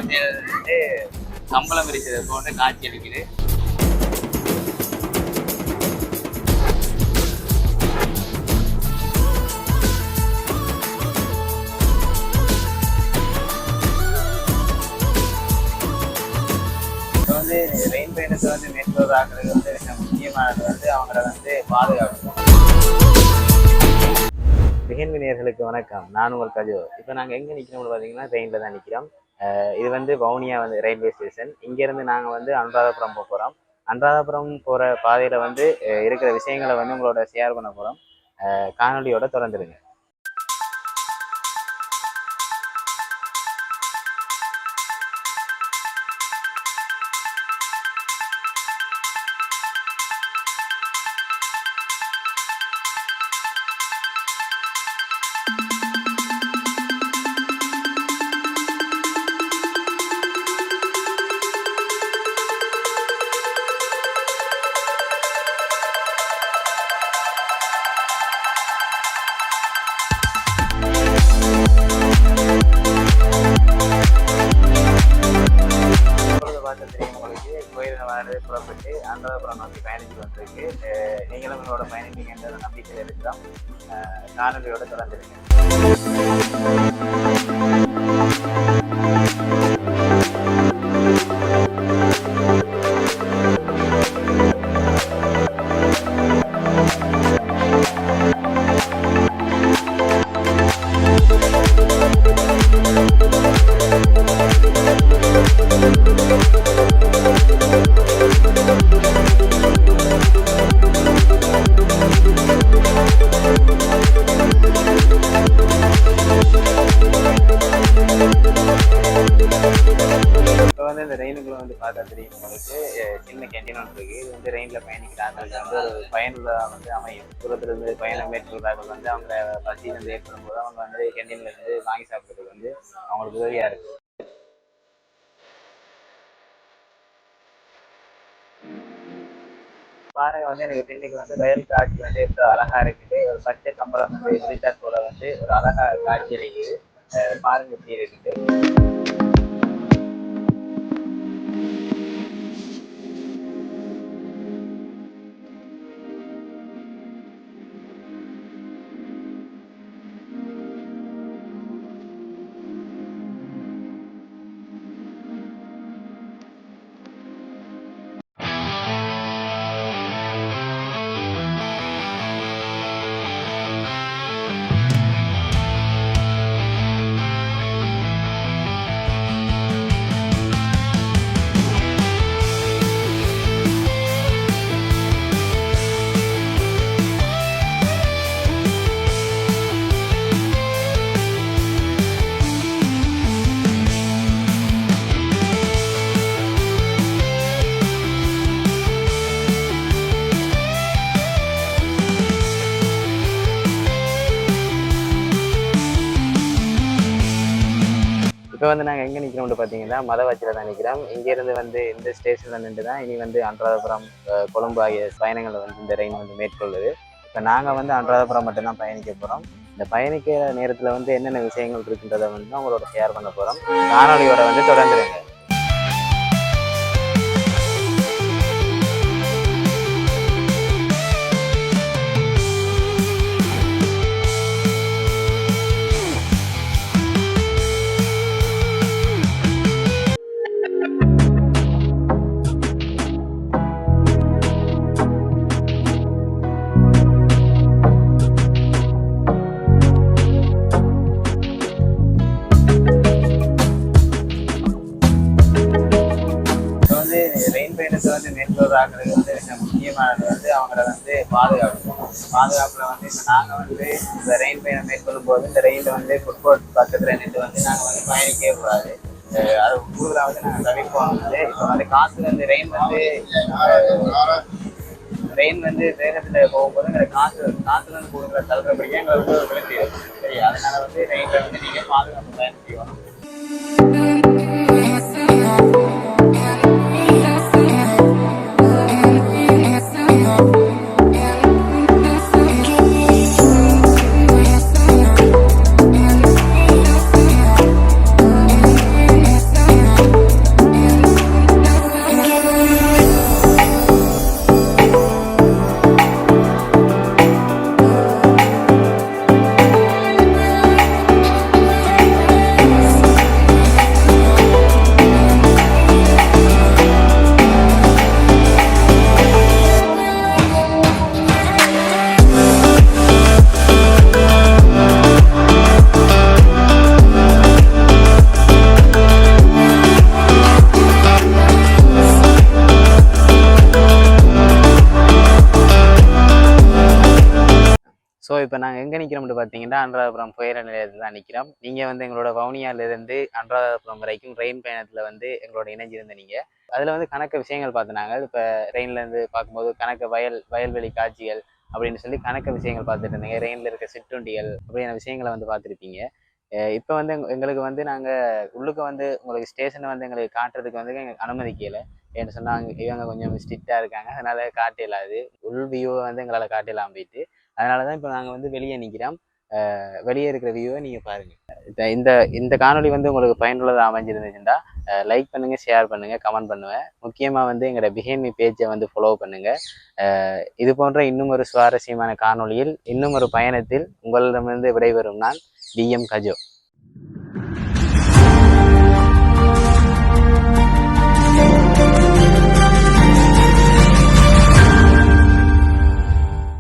வந்து சம்பளம் விரிச்சது போன்ற காட்சி அளிக்குது. வந்து ரெயின் பயணத்தை வந்து மேற்கொள்றாங்கிறது வந்து மிக முக்கியமானது வந்து அவங்கள வந்து பாதுகாக்கணும். நேயர்களுக்கு வணக்கம், நான் உங்கள் கஜோ. இப்போ நாங்கள் எங்கே நிற்கிறோம்னு பார்த்தீங்கன்னா ட்ரெயினில் தான் நிற்கிறோம். இது வந்து வவுனியா வந்து ரயில்வே ஸ்டேஷன். இங்கேருந்து நாங்கள் வந்து அனுராதபுரம் போக போகிறோம். அனுராதபுரம் போகிற பாதையில் வந்து இருக்கிற விஷயங்களை வந்து உங்களோட ஷேர் பண்ண போகிறோம். காணொலியோட தொடர்ந்துருங்க. புறப்பட்டு அனுராதபுரம் நோக்கி பயணிச்சு வந்திருக்கு. நீங்களும் உங்களோட பயணிப்பீங்கன்ற நம்பிக்கையில் இருக்கிறோம். காணொலியோட தொடர்ந்துருங்க. இந்த ரெயினுக்குள்ள வந்து பார்த்தா தெரியும் உங்களுக்கு, சின்ன கேண்டீன் ஒன்று இருக்கு. இது வந்து ரெயினில் பயணிக்கிறாங்களுக்கு வந்து ஒரு பயனுள்ள வந்து அமையும். தூரத்துலேருந்து பயணம் மேற்கொள்றார்கள் வந்து அவங்க பசி வந்து ஏற்படும் போது அவங்க வந்து கேண்டீன்ல இருந்து வாங்கி சாப்பிட்றதுக்கு வந்து அவங்களுக்கு உதவியா இருக்கு. பாருங்க வந்து எனக்கு பின்னுக்கு வந்து ரயில் காட்சி வந்து இப்போ அழகா இருக்குது. ஒரு பச்சை கம்பளம் வந்து விரித்தாற் போல வந்து ஒரு அழகா காட்சி அளிக்குது. பாருங்க எப்படி இருக்குது. இப்போ வந்து நாங்கள் எங்கே நிற்கிறோம்னு பார்த்தீங்கன்னா மதவாச்சியில் தான் நிற்கிறோம். இங்கேருந்து வந்து இந்த ஸ்டேஷனில் நின்று தான் இனி வந்து அனுராதபுரம், கொழும்பு ஆகிய பயணங்களை வந்து இந்த ரெயின் வந்து மேற்கொள்ளுது. இப்போ நாங்கள் வந்து அனுராதபுரம் மட்டும்தான் பயணிக்க போகிறோம். இந்த பயணிக்கிற நேரத்தில் வந்து என்னென்ன விஷயங்கள் இருக்குன்றதை வந்து அவங்களோட ஷேர் பண்ண போகிறோம். காணொலியோட வந்து தொடர்ந்துருங்க. ரெயின் பயணத்தை வந்து மேற்கொள்றாங்கிறது வந்து மிக முக்கியமானது வந்து அவங்கள வந்து பாதுகாக்கணும். பாதுகாப்புல வந்து இப்போ நாங்கள் வந்து இந்த ரெயின் பயணம் மேற்கொள்ளும் போது இந்த ரெயினில் வந்து ஃபுட்போர்ட் பக்கத்தில் நின்று வந்து நாங்கள் வந்து பயணிக்கவே கூடாது. அது கூடுதலாக வந்து நாங்கள் தவிர்ப்போம். வந்து இப்போ வந்து காற்று வந்து ரெயின் வந்து வேகத்தில் போகும்போது எங்களை காற்று வந்து கூடுதலாக தவிர்க்கப்படியே எங்களுக்கு வந்து விழுந்து சரி. அதனால வந்து ரெயினில் வந்து நீங்கள் பாதுகாப்பு பயணம் செய்யணும். இப்போ நாங்கள் எங்கே நிற்கிறோம்னு பார்த்தீங்கன்னா அனுராதபுரம் புயல நிலையத்தில் தான் நிற்கிறோம். நீங்கள் வந்து எங்களோட வவுனியாவிலிருந்து அனுராதபுரம் வரைக்கும் ரெயின் பயணத்தில் வந்து எங்களோட இணைஞ்சிருந்த நீங்கள் அதில் வந்து கணக்க விஷயங்கள் பார்த்தினாங்க. இப்போ ரெயின்லேருந்து பார்க்கும்போது கணக்க வயல்வெளி காட்சிகள் அப்படின்னு சொல்லி கணக்க விஷயங்கள் பார்த்துட்டு இருந்தீங்க. ரெயினில் இருக்க சிற்றுண்டிகள் அப்படியான விஷயங்களை வந்து பார்த்துருப்பீங்க. இப்போ வந்து எங்களுக்கு வந்து நாங்கள் உள்ளுக்கு வந்து உங்களுக்கு ஸ்டேஷனை வந்து எங்களுக்கு காட்டுறதுக்கு வந்து எங்களுக்கு அனுமதிக்கலை. ஏன்னு சொன்னால் இவங்க கொஞ்சம் ஸ்ட்ரிக்டாக இருக்காங்க, அதனால் காட்டிடலாது. உள் வியூவை வந்து எங்களால் காட்டிடலாம் போயிட்டு. அதனால தான் இப்போ நாங்கள் வந்து வெளியே நிற்கிறோம். வெளியே இருக்கிற வியூவை நீங்கள் பாருங்கள். இந்த இந்த காணொலி வந்து உங்களுக்கு பயனுள்ளதாக அமைஞ்சிருந்துச்சுன்னா லைக் பண்ணுங்கள், ஷேர் பண்ணுங்கள், கமெண்ட் பண்ணுவேன். முக்கியமாக வந்து எங்களோட பிஹைண்ட் மீ பேஜை வந்து ஃபாலோ பண்ணுங்கள். இது போன்ற இன்னும் ஒரு சுவாரஸ்யமான காணொலியில் இன்னும் ஒரு பயணத்தில் உங்களிடமிருந்து விடைபெறும் நான் DM கஜோ.